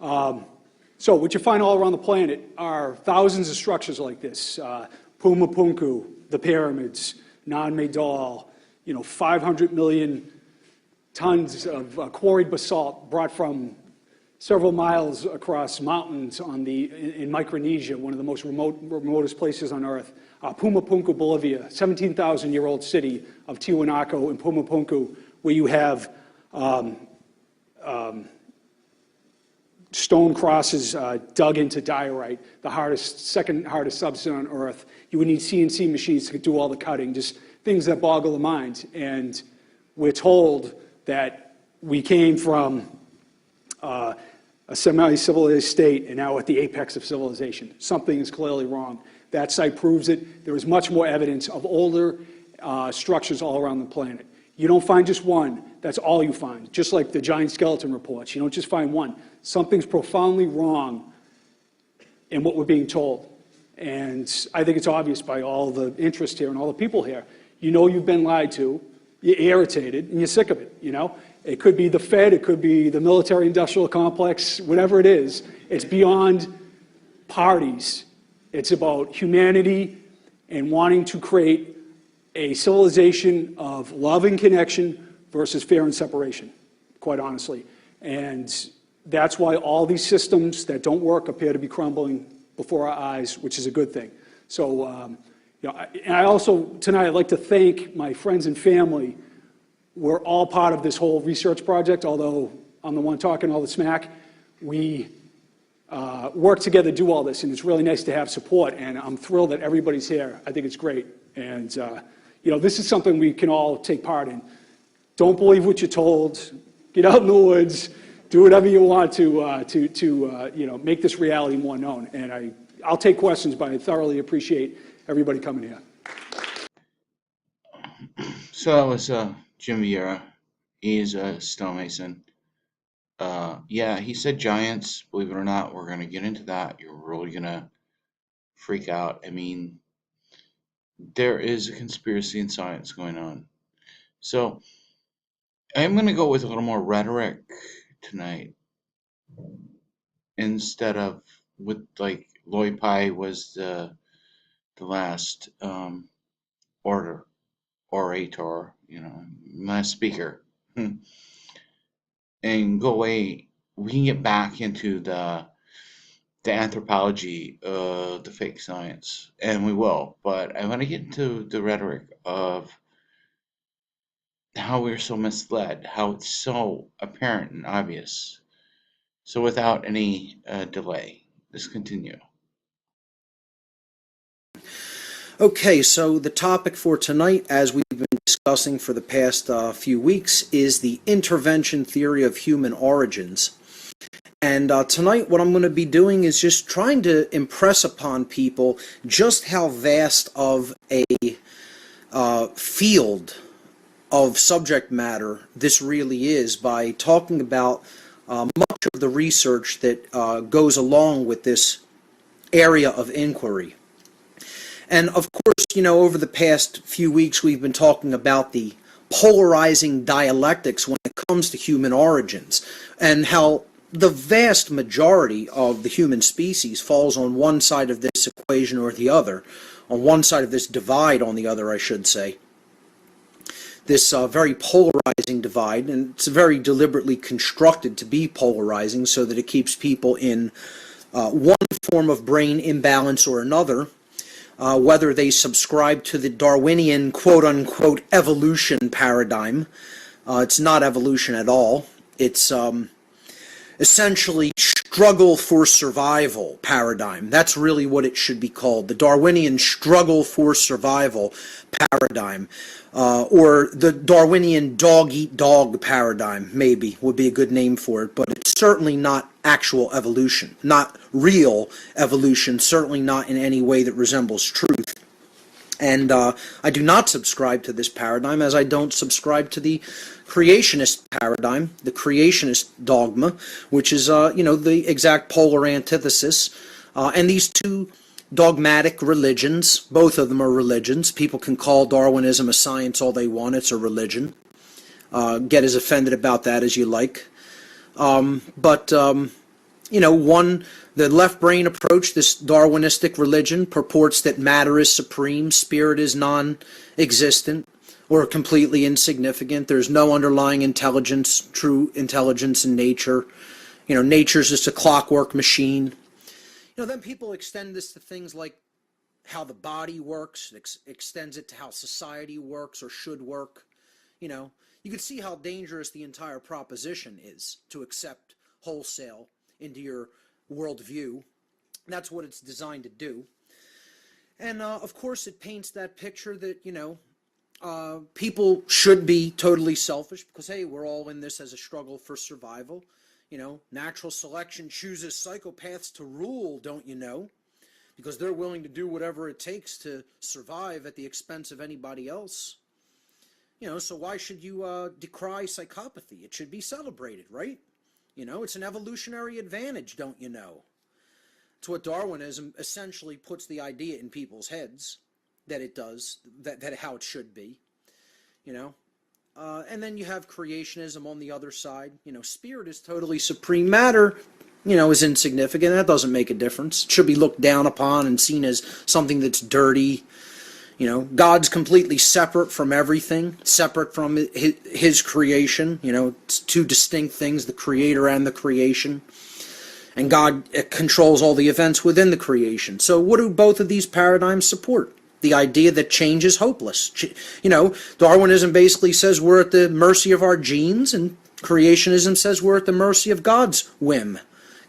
So what you find all around the planet are thousands of structures like this. Puma Punku, the pyramids, Nan Madol, 500 million tons of quarried basalt brought from several miles across mountains in Micronesia, one of the most remotest places on Earth. Puma Punku, Bolivia, 17,000-year-old city of Tiwanaku in Puma Punku, where you have stone crosses dug into diorite, the second hardest substance on Earth. You would need CNC machines to do all the cutting, just things that boggle the mind. And we're told that we came from a semi-civilized state and now at the apex of civilization. Something is clearly wrong. That site proves it. There is much more evidence of older structures all around the planet. You don't find just one. That's all you find. Just like the giant skeleton reports. You don't just find one. Something's profoundly wrong in what we're being told. And I think it's obvious by all the interest here and all the people here. You know you've been lied to, you're irritated, and you're sick of it, It could be the Fed, it could be the military-industrial complex, whatever it is. It's beyond parties. It's about humanity and wanting to create a civilization of love and connection versus fear and separation, quite honestly. And that's why all these systems that don't work appear to be crumbling before our eyes, which is a good thing. So, and I also, tonight, I'd like to thank my friends and family. We're all part of this whole research project, although I'm the one talking all the smack. We work together to do all this, and it's really nice to have support, and I'm thrilled that everybody's here. I think it's great. And, this is something we can all take part in. Don't believe what you're told. Get out in the woods. Do whatever you want to make this reality more known. And I'll take questions, but I thoroughly appreciate everybody coming here. So that was Jim Vieira. He's a stonemason. Yeah, he said giants. Believe it or not, we're going to get into that. You're really going to freak out. I mean, there is a conspiracy in science going on. So I'm going to go with a little more rhetoric tonight instead of with like Lloyd Pye was the last orator, last speaker, and go away. We can get back into the anthropology of the fake science, and we will. But I want to get into the rhetoric of how we're so misled, how it's so apparent and obvious. So without any delay, let's continue. Okay, so the topic for tonight, as we've been discussing for the past few weeks, is the intervention theory of human origins. And tonight what I'm going to be doing is just trying to impress upon people just how vast of a field of subject matter this really is by talking about much of the research that goes along with this area of inquiry. And of course, over the past few weeks we've been talking about the polarizing dialectics when it comes to human origins and how the vast majority of the human species falls on one side of this equation or the other, on one side of this divide on the other, I should say. This very polarizing divide, and it's very deliberately constructed to be polarizing so that it keeps people in one form of brain imbalance or another, whether they subscribe to the Darwinian quote-unquote evolution paradigm. It's not evolution at all. It's essentially struggle for survival paradigm. That's really what it should be called. The Darwinian struggle for survival paradigm. Or the Darwinian dog-eat-dog paradigm, maybe, would be a good name for it, but it's certainly not actual evolution, not real evolution, certainly not in any way that resembles truth. And I do not subscribe to this paradigm, as I don't subscribe to the creationist paradigm, the creationist dogma, which is, the exact polar antithesis. And these two dogmatic religions, both of them are religions. People can call Darwinism a science all they want. It's a religion. Get as offended about that as you like. But The left brain approach, this Darwinistic religion, purports that matter is supreme, spirit is non-existent or completely insignificant. There's no underlying intelligence, true intelligence in nature. Nature's just a clockwork machine. Then people extend this to things like how the body works, extends it to how society works or should work. You can see how dangerous the entire proposition is to accept wholesale into your worldview. That's what it's designed to do. And of course it paints that picture that, people should be totally selfish because, hey, we're all in this as a struggle for survival. Natural selection chooses psychopaths to rule, don't you know? Because they're willing to do whatever it takes to survive at the expense of anybody else. So why should you decry psychopathy? It should be celebrated, right? It's an evolutionary advantage, don't you know? It's what Darwinism essentially puts the idea in people's heads that it does, that how it should be, and then you have creationism on the other side. Spirit is totally supreme. Matter, is insignificant. That doesn't make a difference. It should be looked down upon and seen as something that's dirty. God's completely separate from everything, separate from his creation. It's two distinct things, the creator and the creation. And God controls all the events within the creation. So what do both of these paradigms support? The idea that change is hopeless. Darwinism basically says we're at the mercy of our genes, and creationism says we're at the mercy of God's whim,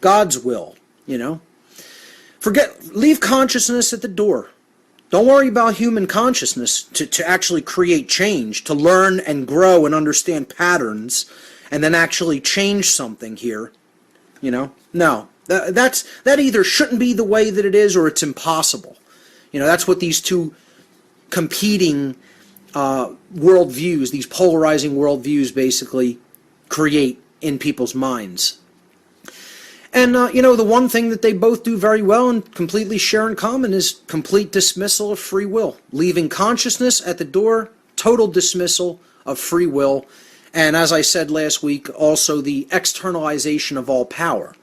God's will. Leave consciousness at the door. Don't worry about human consciousness to actually create change, to learn and grow and understand patterns, and then actually change something here. No, that either shouldn't be the way that it is, or it's impossible. That's what these two competing worldviews, these polarizing worldviews, basically create in people's minds. And, the one thing that they both do very well and completely share in common is complete dismissal of free will. Leaving consciousness at the door, total dismissal of free will. And as I said last week, also the externalization of all power.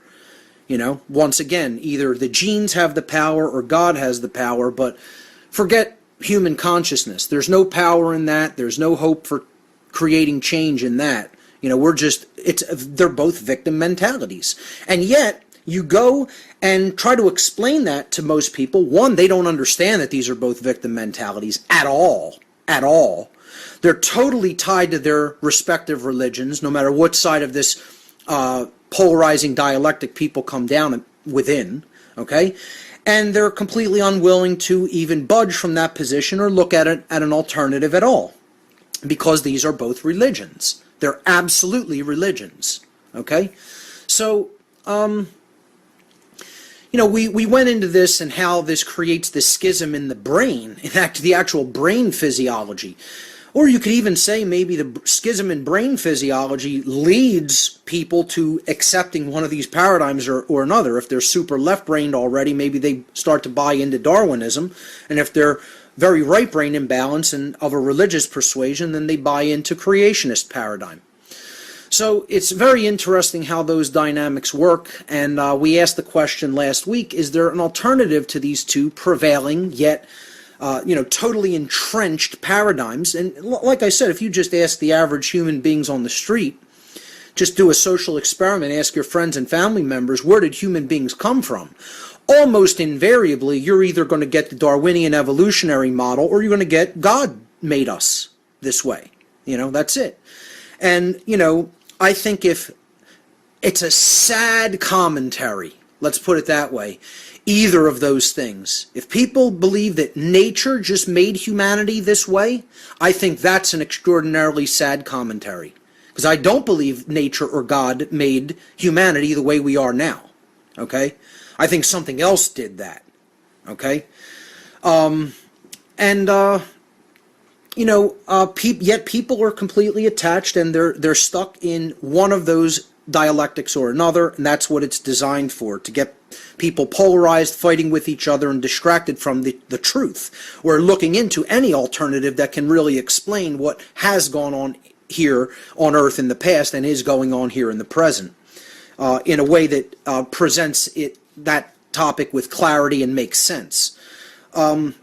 Once again, either the genes have the power or God has the power, but forget human consciousness. There's no power in that. There's no hope for creating change in that. They're both victim mentalities. And yet, you go and try to explain that to most people. One, they don't understand that these are both victim mentalities at all. At all. They're totally tied to their respective religions, no matter what side of this polarizing dialectic people come down within, okay? And they're completely unwilling to even budge from that position or look at it at an alternative at all, because these are both religions. They're absolutely religions, okay? So, we went into this and how this creates this schism in the brain, in fact, the actual brain physiology. Or you could even say maybe the schism in brain physiology leads people to accepting one of these paradigms or another. If they're super left-brained already, maybe they start to buy into Darwinism. And if they're very right-brain imbalance and of a religious persuasion, then they buy into creationist paradigm. So it's very interesting how those dynamics work. And we asked the question last week, is there an alternative to these two prevailing yet totally entrenched paradigms? And like I said, if you just ask the average human beings on the street, just do a social experiment, ask your friends and family members, where did human beings come from? Almost invariably, you're either going to get the Darwinian evolutionary model or you're going to get God made us this way. That's it. And, I think if it's a sad commentary, let's put it that way, either of those things. If people believe that nature just made humanity this way, I think that's an extraordinarily sad commentary. Because I don't believe nature or God made humanity the way we are now. Okay? I think something else did that. Okay? Yet people are completely attached and they're stuck in one of those dialectics or another, and that's what it's designed for, to get people polarized, fighting with each other, and distracted from the truth, or looking into any alternative that can really explain what has gone on here on Earth in the past and is going on here in the present. in a way that presents that topic with clarity and makes sense. But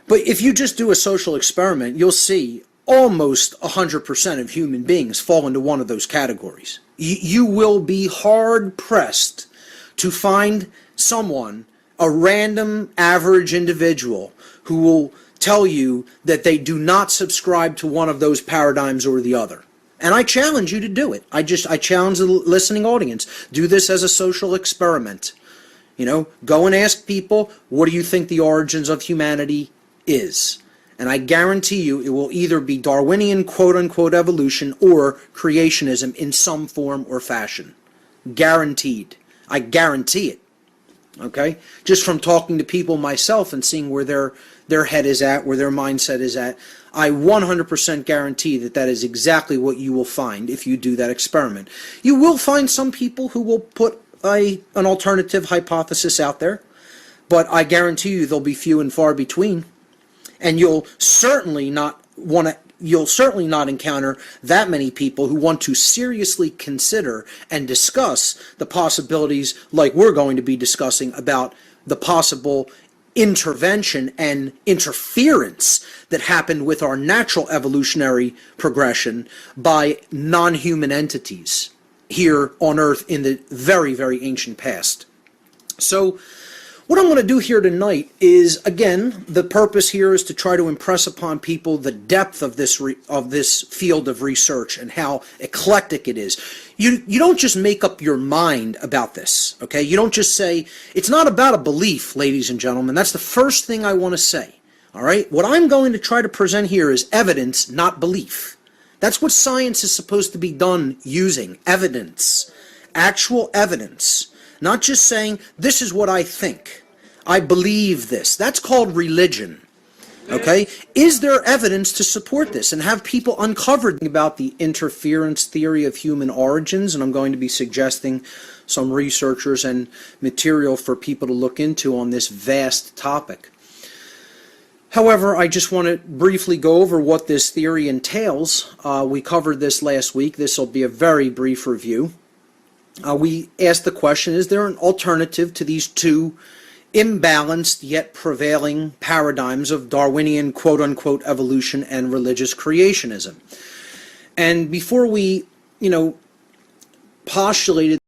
if you just do a social experiment, you'll see almost 100% of human beings fall into one of those categories. You will be hard-pressed to find someone, a random average individual, who will tell you that they do not subscribe to one of those paradigms or the other. And I challenge you to do it. I challenge the listening audience. Do this as a social experiment. You know, go and ask people, what do you think the origins of humanity is? And I guarantee you it will either be Darwinian quote-unquote evolution or creationism in some form or fashion. Guaranteed. I guarantee it. Okay? Just from talking to people myself and seeing where their head is at, where their mindset is at, I 100% guarantee that that is exactly what you will find if you do that experiment. You will find some people who will put an alternative hypothesis out there, but I guarantee you they'll be few and far between. And you'll certainly not encounter that many people who want to seriously consider and discuss the possibilities like we're going to be discussing about the possible intervention and interference that happened with our natural evolutionary progression by non-human entities here on Earth in the very, very ancient past. So what I'm going to do here tonight is, again, the purpose here is to try to impress upon people the depth of this field of research and how eclectic it is. You don't just make up your mind about this, okay? You don't just say, it's not about a belief, ladies and gentlemen. That's the first thing I want to say, all right? What I'm going to try to present here is evidence, not belief. That's what science is supposed to be done using, evidence, actual evidence. Not just saying, this is what I think. I believe this. That's called religion. Okay? Is there evidence to support this? And have people uncovered about the interference theory of human origins? And I'm going to be suggesting some researchers and material for people to look into on this vast topic. However, I just want to briefly go over what this theory entails. We covered this last week. This will be a very brief review. We asked the question, is there an alternative to these two imbalanced yet prevailing paradigms of Darwinian quote-unquote evolution and religious creationism? And before we, postulated